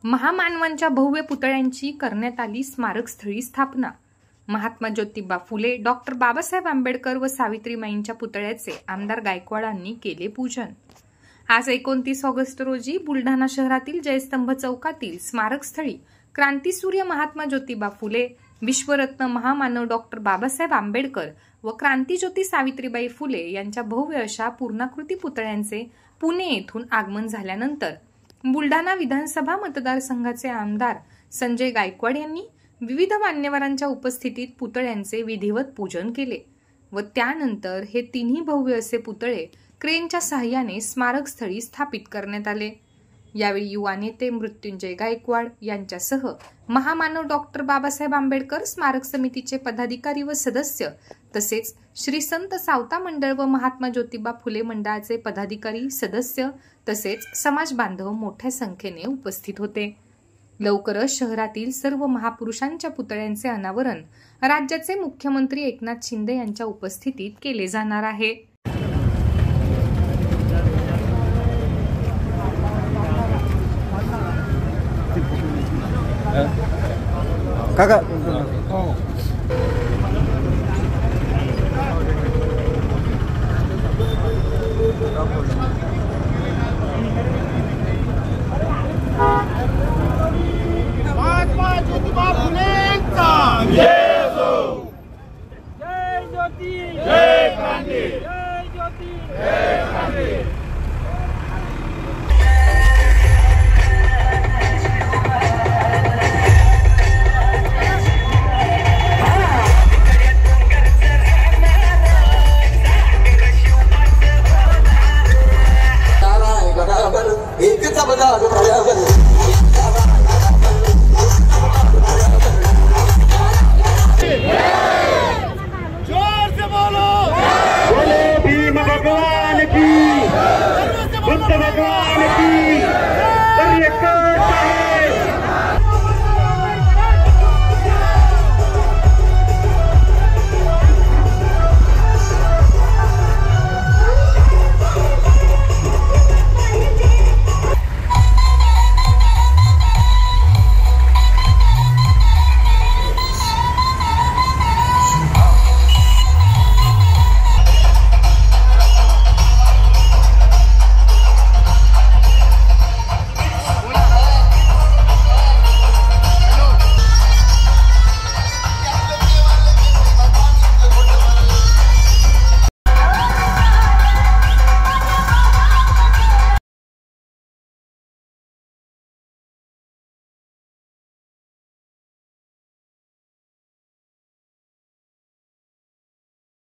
महामानवांच्या भव्य पुतळ्यांची करण्यात आली स्मारकस्थळी स्थापना। महात्मा ज्योतिबा फुले, डॉक्टर बाबासाहेब आंबेडकर व सावित्रीबाईंच्या पुतळ्याचे आमदार गायकवाडांनी केले पूजन। आज 29 ऑगस्ट रोजी बुलढाणा शहरातील जयस्तंभ चौकातील स्मारकस्थळी क्रांतीसूर्य महात्मा ज्योतिबा फुले, विश्वरत्न महामानव डॉक्टर बाबासाहेब आंबेडकर व क्रांतीज्योती सावित्रीबाई फुले यांच्या भव्य अशा पूर्णाकृती पुतळ्यांचे पुणे येथून आगमन झाल्यानंतर बुलढाणा विधानसभा मतदारसंघाचे आमदार संजय गायकवाड यांनी विविध मान्यवरांच्या उपस्थितीत पुतळ्यांचे विधिवत पूजन केले व त्यानंतर हे तिन्ही भव्य असे पुतळे क्रेनच्या सहाय्याने स्मारकस्थळी स्थापित करण्यात आले। यावेळी युवा नेते मृत्युंजय गायकवाड यांच्यासह महामानव डॉक्टर बाबासाहेब आंबेडकर स्मारक समितीचे पदाधिकारी व सदस्य तसेच श्री संत सावता मंडळ व महात्मा ज्योतिबा फुले मंडळाचे पदाधिकारी सदस्य तसेच समाज बांधव मोठ्या संख्येने उपस्थित होते। लवकरच शहरातील सर्व महापुरुषांच्या पुतळ्यांचे अनावरण राज्याचे मुख्यमंत्री एकनाथ शिंदे यांच्या उपस्थितीत केले जाणार आहे। काका महात्मा ज्योतिबा फुले